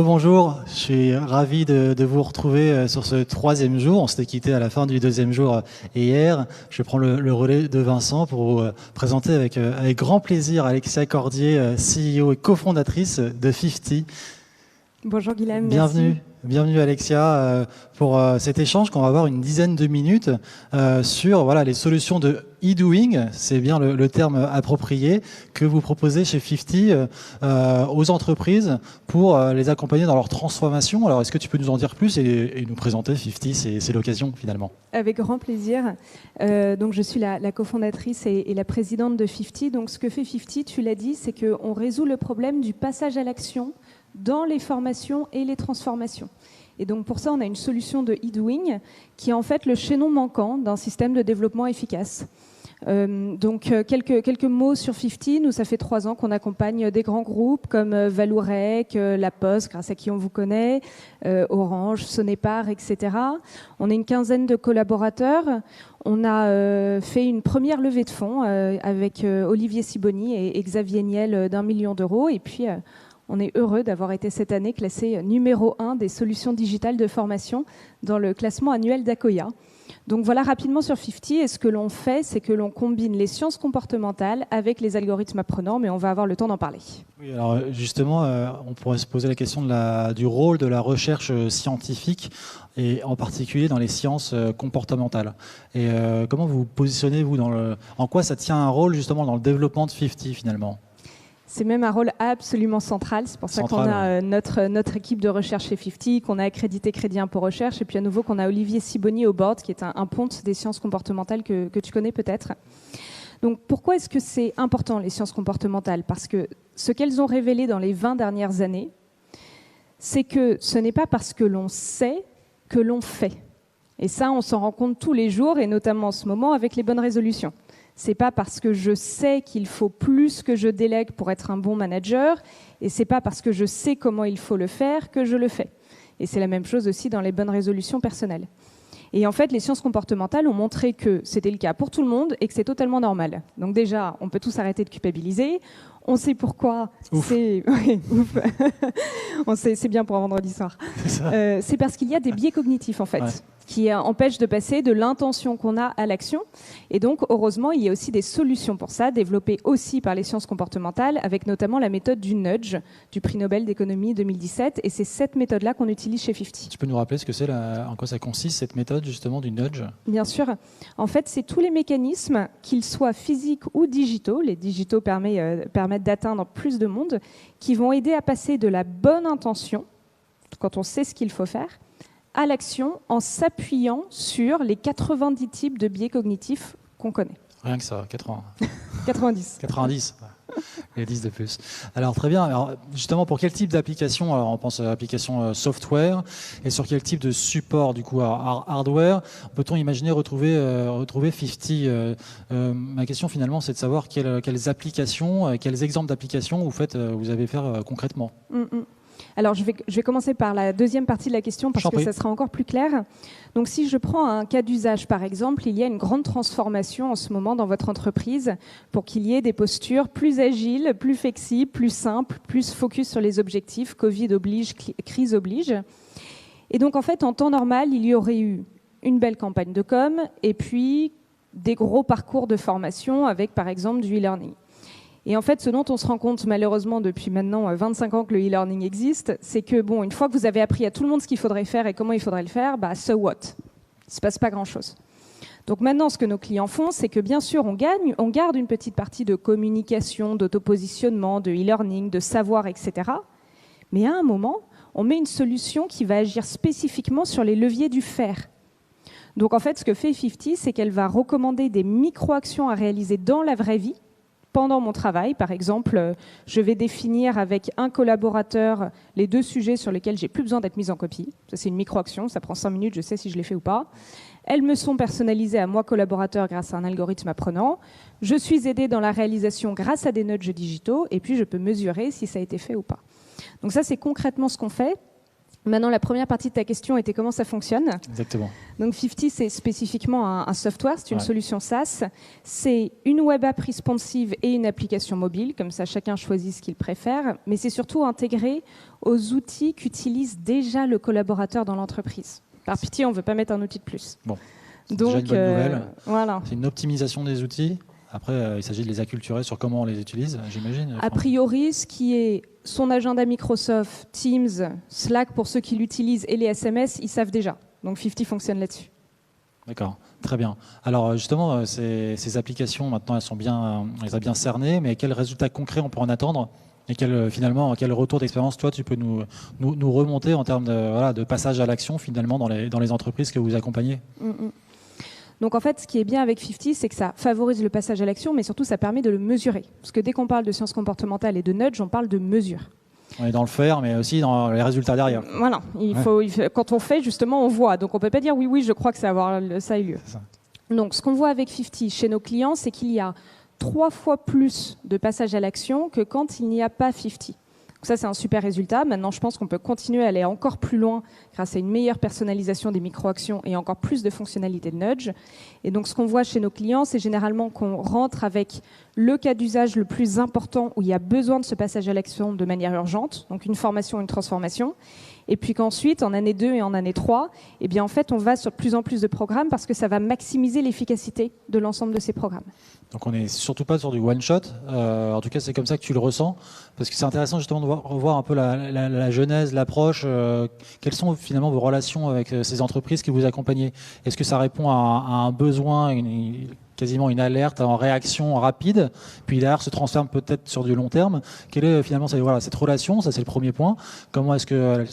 Rebonjour, je suis ravi de vous retrouver sur ce troisième jour. On s'était quitté à la fin du deuxième jour hier. Je prends le relais de Vincent pour vous présenter avec grand plaisir Alexia Cordier, CEO et cofondatrice de 50. Bonjour Guilhem, bienvenue. merci. Bienvenue Alexia pour cet échange qu'on va avoir une dizaine de minutes sur les solutions de e-doing, c'est bien le terme approprié, que vous proposez chez 50 aux entreprises pour les accompagner dans leur transformation. Alors est-ce que tu peux nous en dire plus et nous présenter 50, c'est l'occasion finalement. Avec grand plaisir. Donc je suis la cofondatrice et la présidente de 50. Donc ce que fait 50, tu l'as dit, c'est qu'on résout le problème du passage à l'action dans les formations et les transformations. Et donc pour ça, on a une solution de e-doing qui est en fait le chaînon manquant d'un système de développement efficace. Quelques mots sur 50. Nous, ça fait 3 ans qu'on accompagne des grands groupes comme Vallourec, La Poste, grâce à qui on vous connaît, Orange, Sonepar, etc. On est une quinzaine de collaborateurs. On a fait une première levée de fonds avec Olivier Sibony et Xavier Niel d'1 million d'euros. Et puis, on est heureux d'avoir été cette année classé numéro 1 des solutions digitales de formation dans le classement annuel d'Akoya. Donc voilà rapidement sur 50. Et ce que l'on fait, c'est que l'on combine les sciences comportementales avec les algorithmes apprenants, mais on va avoir le temps d'en parler. Oui, alors justement, on pourrait se poser la question du rôle de la recherche scientifique, et en particulier dans les sciences comportementales. Et comment vous positionnez-vous en quoi ça tient un rôle justement dans le développement de 50 finalement ? C'est même un rôle absolument central. C'est pour ça qu'on a notre équipe de recherche chez 50, qu'on a accrédité Crédit Impôt Recherche, et puis à nouveau qu'on a Olivier Sibony au board, qui est un ponte des sciences comportementales que tu connais peut-être. Donc pourquoi est-ce que c'est important, les sciences comportementales ? Parce que ce qu'elles ont révélé dans les 20 dernières années, c'est que ce n'est pas parce que l'on sait que l'on fait. Et ça, on s'en rend compte tous les jours, et notamment en ce moment avec les bonnes résolutions. C'est pas parce que je sais qu'il faut plus que je délègue pour être un bon manager, et c'est pas parce que je sais comment il faut le faire que je le fais. Et c'est la même chose aussi dans les bonnes résolutions personnelles. Et en fait, les sciences comportementales ont montré que c'était le cas pour tout le monde et que c'est totalement normal. Donc déjà, on peut tous arrêter de culpabiliser. On sait pourquoi. C'est bien pour un vendredi soir. C'est parce qu'il y a des biais cognitifs en fait. Ouais. Qui empêche de passer de l'intention qu'on a à l'action. Et donc, heureusement, il y a aussi des solutions pour ça, développées aussi par les sciences comportementales, avec notamment la méthode du nudge, du prix Nobel d'économie 2017. Et c'est cette méthode-là qu'on utilise chez 50. Tu peux nous rappeler ce que c'est, en quoi ça consiste, cette méthode justement du nudge ? Bien sûr. En fait, c'est tous les mécanismes, qu'ils soient physiques ou digitaux, les digitaux permettent d'atteindre plus de monde, qui vont aider à passer de la bonne intention, quand on sait ce qu'il faut faire, à l'action en s'appuyant sur les 90 types de biais cognitifs qu'on connaît. Rien que ça, 80. 90. 90, et 10 de plus. Alors très bien, alors, justement pour quel type d'application ? Alors on pense à l'application software, et sur quel type de support du coup hardware peut-on imaginer retrouver 50 ma question finalement c'est de savoir quelles applications, quels exemples d'applications vous avez fait concrètement. Alors, je vais commencer par la deuxième partie de la question parce que ça sera encore plus clair. Donc, si je prends un cas d'usage, par exemple, il y a une grande transformation en ce moment dans votre entreprise pour qu'il y ait des postures plus agiles, plus flexibles, plus simples, plus focus sur les objectifs. Covid oblige, crise oblige. Et donc, en fait, en temps normal, il y aurait eu une belle campagne de com et puis des gros parcours de formation avec, par exemple, du e-learning. Et en fait, ce dont on se rend compte malheureusement depuis maintenant 25 ans que le e-learning existe, c'est que bon, une fois que vous avez appris à tout le monde ce qu'il faudrait faire et comment il faudrait le faire, so what ? Il ne se passe pas grand-chose. Donc maintenant, ce que nos clients font, c'est que bien sûr, on garde une petite partie de communication, d'autopositionnement, de e-learning, de savoir, etc. Mais à un moment, on met une solution qui va agir spécifiquement sur les leviers du faire. Donc en fait, ce que fait 50, c'est qu'elle va recommander des micro-actions à réaliser dans la vraie vie, pendant mon travail. Par exemple, je vais définir avec un collaborateur les 2 sujets sur lesquels j'ai plus besoin d'être mise en copie. Ça, c'est une micro-action, ça prend 5 minutes, je sais si je l'ai fait ou pas. Elles me sont personnalisées à moi, collaborateur, grâce à un algorithme apprenant. Je suis aidée dans la réalisation grâce à des nudges digitaux, et puis je peux mesurer si ça a été fait ou pas. Donc ça, c'est concrètement ce qu'on fait. Maintenant, la première partie de ta question était comment ça fonctionne. Exactement. Donc 50, c'est spécifiquement un software, c'est une solution SaaS. C'est une web app responsive et une application mobile, comme ça chacun choisit ce qu'il préfère, mais c'est surtout intégré aux outils qu'utilise déjà le collaborateur dans l'entreprise. Par pitié, on ne veut pas mettre un outil de plus. Bon, c'est déjà une bonne nouvelle. Voilà. C'est une optimisation des outils. Après, il s'agit de les acculturer sur comment on les utilise, j'imagine. A priori, ce qui est son agenda Microsoft, Teams, Slack pour ceux qui l'utilisent et les SMS, ils savent déjà. Donc 50 fonctionne là-dessus. D'accord, très bien. Alors justement, ces applications, maintenant, on les a bien cernées, mais quels résultats concrets on peut en attendre et quel retour d'expérience, toi, tu peux nous remonter en termes de passage à l'action, finalement, dans les entreprises que vous accompagnez? Donc en fait, ce qui est bien avec 50, c'est que ça favorise le passage à l'action, mais surtout ça permet de le mesurer. Parce que dès qu'on parle de sciences comportementales et de nudge, on parle de mesure. On est dans le faire, mais aussi dans les résultats derrière. Voilà, quand on fait, justement, on voit. Donc on ne peut pas dire oui, je crois que ça a eu lieu. Donc ce qu'on voit avec 50 chez nos clients, c'est qu'il y a 3 fois plus de passage à l'action que quand il n'y a pas 50. Donc ça, c'est un super résultat. Maintenant, je pense qu'on peut continuer à aller encore plus loin grâce à une meilleure personnalisation des micro-actions et encore plus de fonctionnalités de nudge. Et donc, ce qu'on voit chez nos clients, c'est généralement qu'on rentre avec le cas d'usage le plus important où il y a besoin de ce passage à l'action de manière urgente, donc une formation, une transformation. Et puis qu'ensuite, en année 2 et en année 3, eh bien, en fait, on va sur de plus en plus de programmes parce que ça va maximiser l'efficacité de l'ensemble de ces programmes. Donc on n'est surtout pas sur du one-shot. En tout cas, c'est comme ça que tu le ressens. Parce que c'est intéressant justement de revoir un peu la genèse, l'approche. Quelles sont finalement vos relations avec ces entreprises que vous accompagnez? Est-ce que ça répond à un besoin, quasiment une alerte en réaction rapide, puis derrière se transforme peut-être sur du long terme? Quelle est finalement cette relation? Ça, c'est le premier point. Comment est-ce qu'elle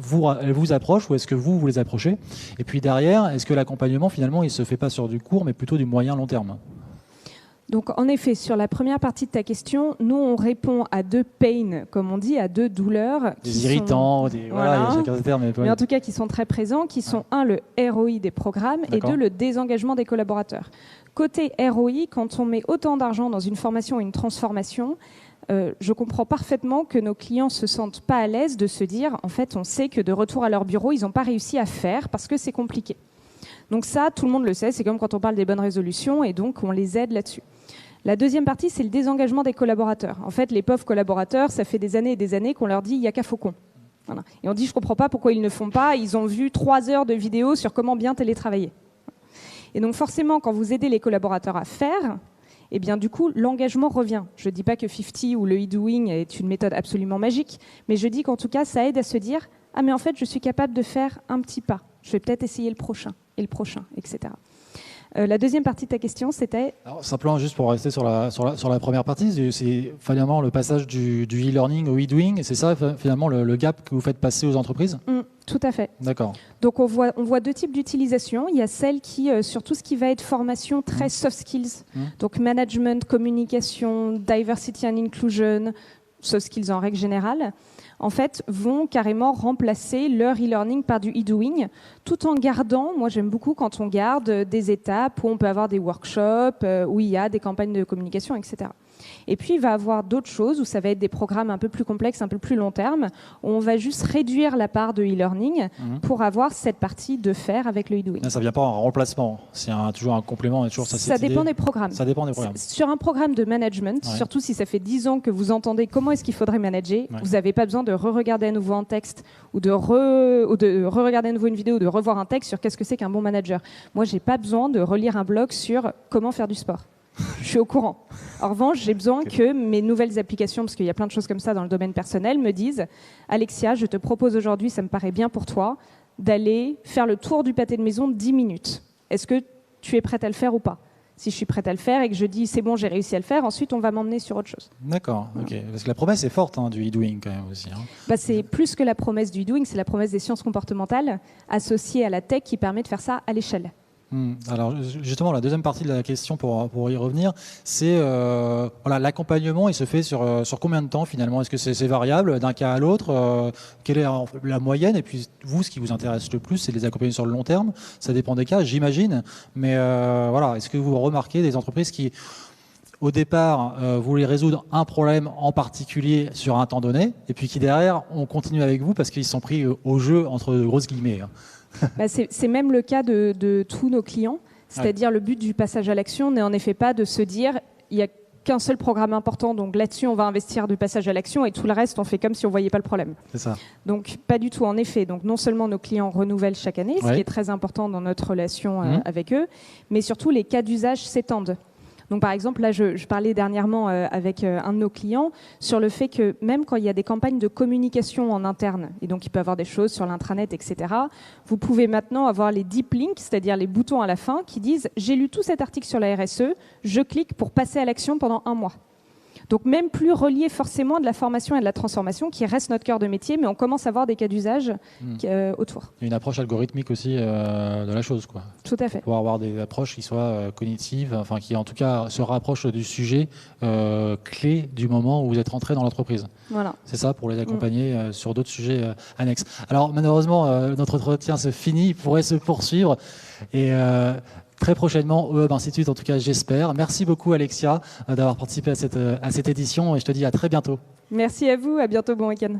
vous approche, ou est-ce que vous les approchez? Et puis derrière, est-ce que l'accompagnement, finalement, il ne se fait pas sur du court, mais plutôt du moyen-long terme? Donc, en effet, sur la première partie de ta question, nous, on répond à 2 pains, comme on dit, à 2 douleurs. Des irritants, voilà, chacun ses termes. Mais en tout cas, qui sont très présents, qui sont, 1, le ROI des programmes, et 2, le désengagement des collaborateurs. Côté ROI, quand on met autant d'argent dans une formation ou une transformation, je comprends parfaitement que nos clients ne se sentent pas à l'aise de se dire, en fait, on sait que de retour à leur bureau, ils n'ont pas réussi à faire parce que c'est compliqué. Donc ça, tout le monde le sait, c'est comme quand on parle des bonnes résolutions, et donc on les aide là-dessus. La deuxième partie, c'est le désengagement des collaborateurs. En fait, les pauvres collaborateurs, ça fait des années et des années qu'on leur dit « il n'y a qu'à Faucon ». Voilà. Et on dit « je ne comprends pas pourquoi ils ne font pas, ils ont vu 3 heures de vidéos sur comment bien télétravailler ». Et donc forcément, quand vous aidez les collaborateurs à faire, eh bien du coup, l'engagement revient. Je ne dis pas que 50 ou le e-doing est une méthode absolument magique, mais je dis qu'en tout cas, ça aide à se dire « ah mais en fait, je suis capable de faire un petit pas, je vais peut-être essayer le prochain, etc. » La deuxième partie de ta question, c'était... Alors, simplement, juste pour rester sur la première partie, c'est finalement le passage du e-learning au e-doing, et c'est ça finalement le gap que vous faites passer aux entreprises? Tout à fait. D'accord. Donc on voit 2 types d'utilisation. Il y a celle qui, sur tout ce qui va être formation très soft skills, donc management, communication, diversity and inclusion, soft skills en règle générale, en fait, vont carrément remplacer leur e-learning par du e-doing, tout en gardant, moi j'aime beaucoup quand on garde des étapes où on peut avoir des workshops, où il y a des campagnes de communication, etc. Et puis, il va y avoir d'autres choses où ça va être des programmes un peu plus complexes, un peu plus long terme, où on va juste réduire la part de e-learning pour avoir cette partie de faire avec le e-doing. Ça ne vient pas en remplacement, c'est toujours un complément. Et toujours ça dépend des programmes. Ça dépend des programmes. Sur un programme de management, surtout si ça fait 10 ans que vous entendez comment est-ce qu'il faudrait manager, vous n'avez pas besoin de re-regarder à nouveau un texte ou de re-regarder à nouveau une vidéo ou de revoir un texte sur qu'est-ce que c'est qu'un bon manager. Moi, je n'ai pas besoin de relire un blog sur comment faire du sport. Je suis au courant. En revanche, j'ai besoin que mes nouvelles applications, parce qu'il y a plein de choses comme ça dans le domaine personnel, me disent « Alexia, je te propose aujourd'hui, ça me paraît bien pour toi, d'aller faire le tour du pâté de maison 10 minutes. Est-ce que tu es prête à le faire ou pas ?» Si je suis prête à le faire et que je dis « c'est bon, j'ai réussi à le faire », ensuite on va m'emmener sur autre chose. D'accord, ok. Parce que la promesse est forte du e-doing quand même aussi. C'est plus que la promesse du e-doing, c'est la promesse des sciences comportementales associée à la tech qui permet de faire ça à l'échelle. Alors justement, la deuxième partie de la question pour y revenir, c'est l'accompagnement, il se fait sur combien de temps finalement? Est-ce que c'est variable d'un cas à l'autre? Quelle est la moyenne? Et puis vous, ce qui vous intéresse le plus, c'est de les accompagner sur le long terme. Ça dépend des cas, j'imagine. Mais est-ce que vous remarquez des entreprises qui au départ, vous voulez résoudre un problème en particulier sur un temps donné, et puis qui derrière, on continue avec vous parce qu'ils sont pris au jeu entre de grosses guillemets. C'est même le cas de tous nos clients. C'est-à-dire le but du passage à l'action n'est en effet pas de se dire il n'y a qu'un seul programme important, donc là-dessus on va investir du passage à l'action et tout le reste on fait comme si on ne voyait pas le problème. C'est ça. Donc pas du tout en effet. Donc non seulement nos clients renouvellent chaque année, ce qui est très important dans notre relation avec eux, mais surtout les cas d'usage s'étendent. Donc par exemple, là je parlais dernièrement avec un de nos clients sur le fait que même quand il y a des campagnes de communication en interne, et donc il peut y avoir des choses sur l'intranet, etc., vous pouvez maintenant avoir les deep links, c'est-à-dire les boutons à la fin qui disent « J'ai lu tout cet article sur la RSE, je clique pour passer à l'action pendant 1 mois ». Donc même plus relié forcément à de la formation et de la transformation qui reste notre cœur de métier, mais on commence à avoir des cas d'usage autour. Il y a une approche algorithmique aussi de la chose, quoi. Tout à fait. Pour avoir des approches qui soient cognitives, enfin qui en tout cas se rapprochent du sujet clé du moment où vous êtes rentré dans l'entreprise. Voilà. C'est ça, pour les accompagner sur d'autres sujets annexes. Alors malheureusement, notre entretien se finit, il pourrait se poursuivre. Et très prochainement au Hub Institute, en tout cas j'espère. Merci beaucoup Alexia d'avoir participé à cette édition et je te dis à très bientôt. Merci à vous, à bientôt, bon week-end.